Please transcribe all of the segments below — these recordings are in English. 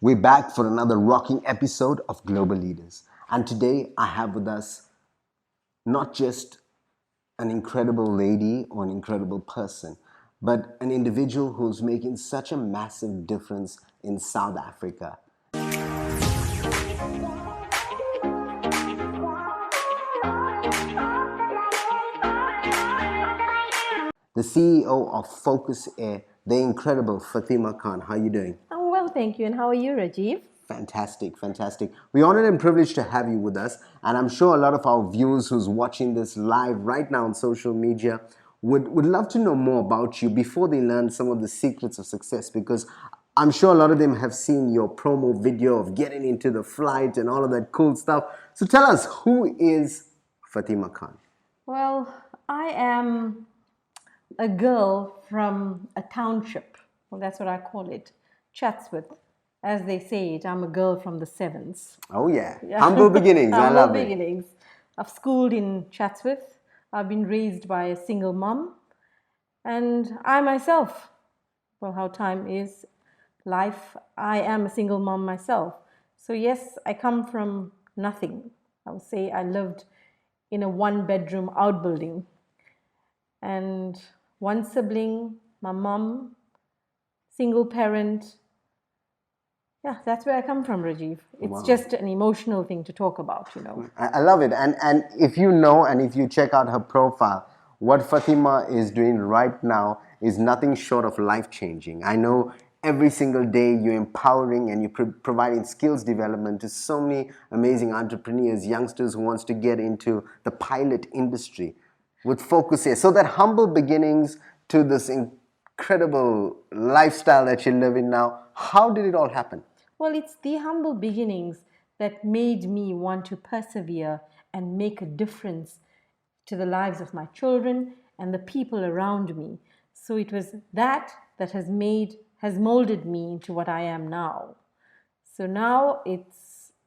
We're back for another rocking episode of Global Leaders. And today I have with us not just an incredible lady or an incredible person, but an individual who's making such a massive difference in South Africa. The CEO of Focus Air, the incredible Fathima Khan. How are you doing? I'm well, thank you. And how are you, Rajiv? Fantastic, fantastic. We're honored and privileged to have you with us. And I'm sure a lot of our viewers who's watching this live right now on social media would love to know more about you before they learn some of the secrets of success, because I'm sure a lot of them have seen your promo video of getting into the flight and all of that cool stuff. So tell us, who is Fathima Khan? Well, I am a girl from a township. Well, that's what I call it. Chatsworth. As they say it, I'm a girl from the sevens. Oh yeah, humble beginnings. I love Humble beginnings. I've schooled in Chatsworth. I've been raised by a single mom. And I myself, well, how time is life, I am a single mom myself. So yes, I come from nothing. I would say I lived in a one-bedroom outbuilding. And one sibling, my mom, single parent. Yeah, that's where I come from, Rajiv. It's just an emotional thing to talk about. I love it. And if you know and if you check out her profile, what Fatima is doing right now is nothing short of life-changing. I know every single day you're empowering and you're providing skills development to so many amazing entrepreneurs, youngsters who wants to get into the pilot industry with Focus Here. So that humble beginnings to this incredible lifestyle that you're living now, how did it all happen? Well, it's the humble beginnings that made me want to persevere and make a difference to the lives of my children and the people around me. So it was that has molded me into what I am now. So now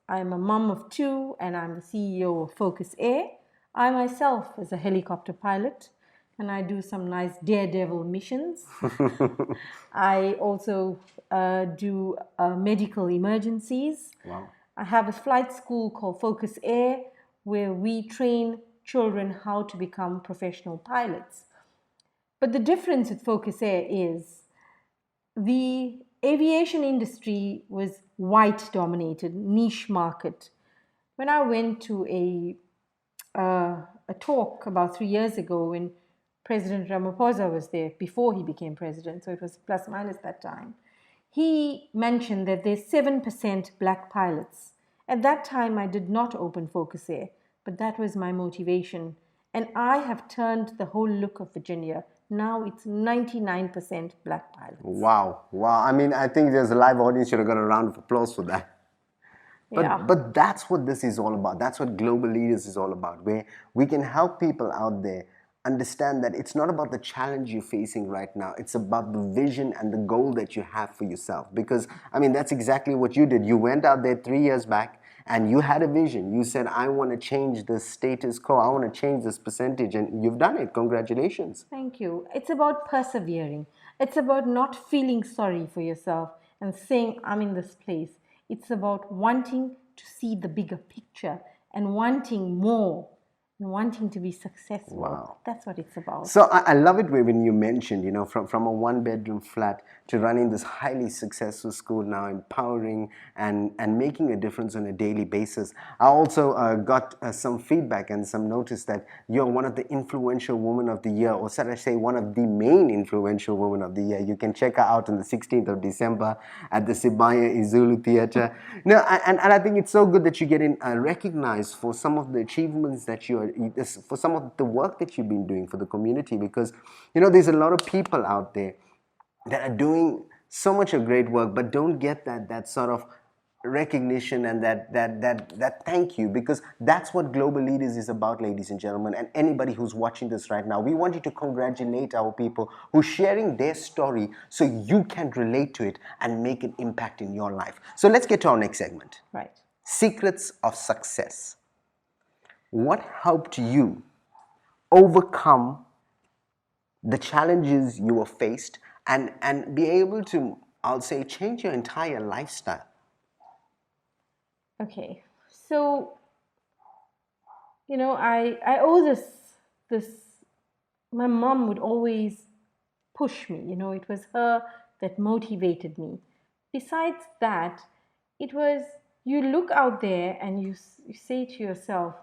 I'm a mom of two and I'm the CEO of Focus Air. I myself is a helicopter pilot and I do some nice daredevil missions. I also do medical emergencies. Wow. I have a flight school called Focus Air where we train children how to become professional pilots. But the difference with Focus Air is the aviation industry was white dominated, niche market. When I went to a talk about 3 years ago when President Ramaphosa was there, before he became president, so it was plus minus that time, he mentioned that there's 7% black pilots. At that time, I did not open Focus Air, but that was my motivation. And I have turned the whole look of Virginia. Now it's 99% black pilots. Wow, wow. I mean, I think there's a live audience should have got a round of applause for that. But that's what this is all about. That's what Global Leaders is all about, where we can help people out there understand that it's not about the challenge you're facing right now. It's about the vision and the goal that you have for yourself. Because, I mean, that's exactly what you did. You went out there 3 years back and you had a vision. You said, I want to change the status quo. I want to change this percentage. And you've done it. Congratulations. Thank you. It's about persevering. It's about not feeling sorry for yourself and saying, I'm in this place. It's about wanting to see the bigger picture and wanting more and wanting to be successful. Wow. That's what it's about. So I love it when you mentioned, from a one-bedroom flat to running this highly successful school now, empowering and making a difference on a daily basis. I also got some feedback and some notice that you're one of the influential women of the year, or should I say one of the main influential women of the year. You can check her out on the 16th of December at the Sibaya Izulu Theatre. And I think it's so good that you're getting recognized for some of the achievements that for some of the work that you've been doing for the community, because there's a lot of people out there that are doing so much of great work but don't get that sort of recognition and that thank you, because that's what Global Leaders is about, ladies and gentlemen. And anybody who's watching this right now, we want you to congratulate our people who are sharing their story so you can relate to it and make an impact in your life. So let's get to our next segment. Right. Secrets of success. What helped you overcome the challenges you were faced and be able to, I'll say, change your entire lifestyle? Okay. So, I owe this. My mom would always push me. It was her that motivated me. Besides that, it was you look out there and you say to yourself,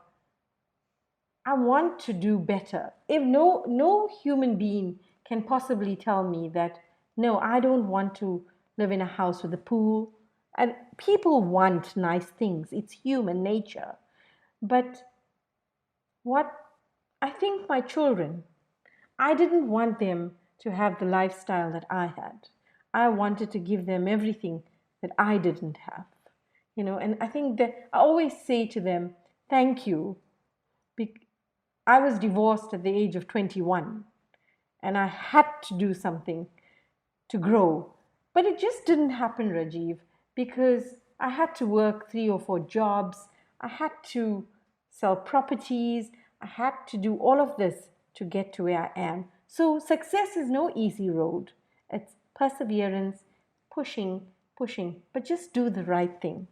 I want to do better. If no human being can possibly tell me that no, I don't want to live in a house with a pool. And people want nice things. It's human nature. But what I think my children, I didn't want them to have the lifestyle that I had. I wanted to give them everything that I didn't have. And I think that I always say to them, thank you. I was divorced at the age of 21 and I had to do something to grow. But it just didn't happen, Rajiv, because I had to work 3 or 4 jobs. I had to sell properties. I had to do all of this to get to where I am. So success is no easy road. It's perseverance, pushing, pushing, but just do the right thing.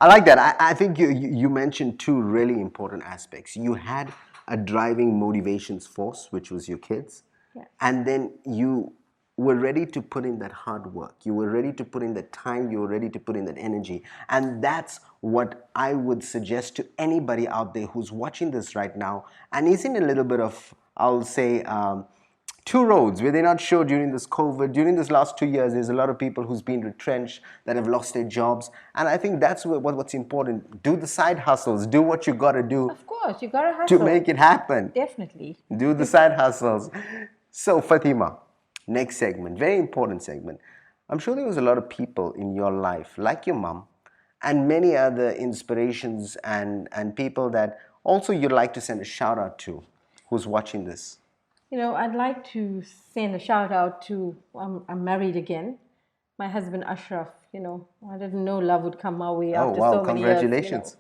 I like that. I think you mentioned two really important aspects. You had a driving motivations force, which was your kids, Yeah. and then you were ready to put in that hard work. You were ready to put in the time. You were ready to put in that energy. And that's what I would suggest to anybody out there who's watching this right now and is in a little bit of, I'll say, two roads where they're not sure during this COVID, during this last 2 years, there's a lot of people who's been retrenched that have lost their jobs. And I think that's what's important. Do the side hustles, do what you got to do Of course, you gotta to hustle. make it happen. Definitely. Do the side hustles. So, Fatima, next segment, very important segment. I'm sure there was a lot of people in your life, like your mom, and many other inspirations and people that also you'd like to send a shout out to who's watching this. I'd like to send a shout out to I'm married again. My husband Ashraf. I didn't know love would come my way Oh, after wow, so many years. congratulations.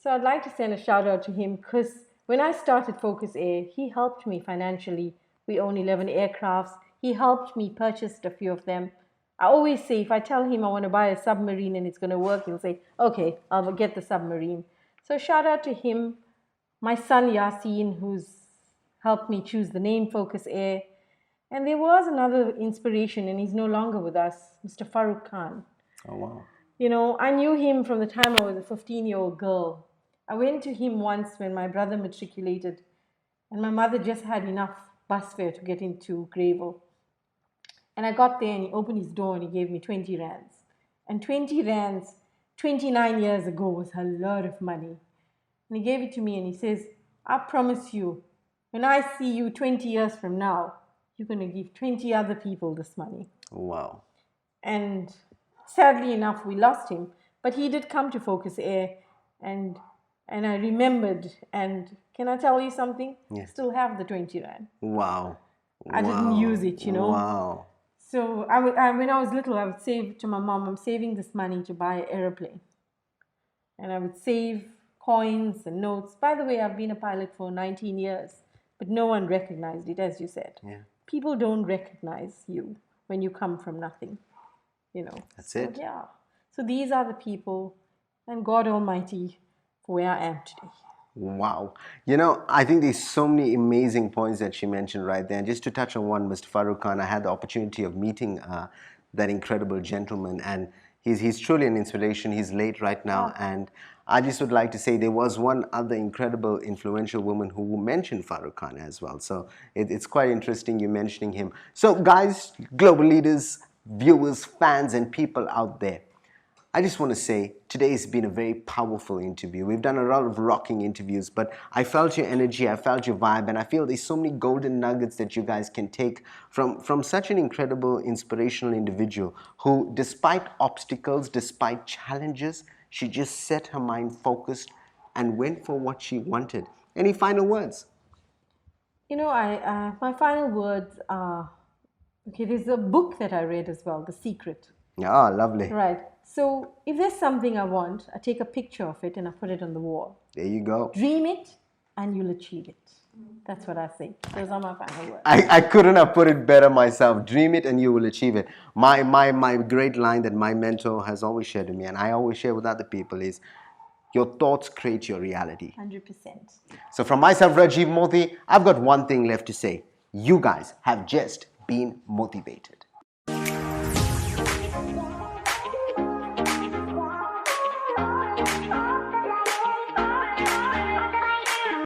So I'd like to send a shout out to him because when I started Focus Air, he helped me financially. We own 11 aircrafts. He helped me purchase a few of them. I always say if I tell him I want to buy a submarine and it's going to work, he'll say, okay, I'll get the submarine. So shout out to him, my son Yasin, who's helped me choose the name Focus Air. And there was another inspiration, and he's no longer with us, Mr. Farooq Khan. Oh, wow. I knew him from the time I was a 15-year-old girl. I went to him once when my brother matriculated, and my mother just had enough bus fare to get into Greyville. And I got there, and he opened his door and he gave me 20 rands. And 20 rands 29 years ago was a lot of money. And he gave it to me and he says, I promise you, when I see you 20 years from now, you're going to give 20 other people this money. Wow. And sadly enough, we lost him. But he did come to Focus Air, and I remembered. And can I tell you something? I Yeah. still have the 20 rand. Wow. I didn't Wow. use it. Wow. So when I was little, I would save to my mom, I'm saving this money to buy an aeroplane. And I would save coins and notes. By the way, I've been a pilot for 19 years, but no one recognized it, as you said. Yeah. People don't recognize you when you come from nothing. That's So it. yeah. So these are the people, and God Almighty for where I am today. Wow. I think there's so many amazing points that she mentioned right there. And just to touch on one, Mr. Farooq Khan, I had the opportunity of meeting that incredible gentleman, and he's truly an inspiration. He's late right now, and I just would like to say there was one other incredible, influential woman who mentioned Farooq Khan as well. So it's quite interesting you mentioning him. So, guys, global leaders, viewers, fans, and people out there, I just want to say today has been a very powerful interview. We've done a lot of rocking interviews, but I felt your energy, I felt your vibe, and I feel there's so many golden nuggets that you guys can take from such an incredible, inspirational individual who, despite obstacles, despite challenges, she just set her mind focused and went for what she wanted. Any final words? My final words are okay. There's a book that I read as well, The Secret. Ah, lovely. Right. So if there's something I want, I take a picture of it and I put it on the wall. There you go. Dream it and you'll achieve it. That's what I say. Those are my final words. I couldn't have put it better myself. Dream it and you will achieve it. My great line that my mentor has always shared to me, and I always share with other people, is your thoughts create your reality. 100%. So from myself, Rajiv Mothie, I've got one thing left to say. You guys have just been motivated.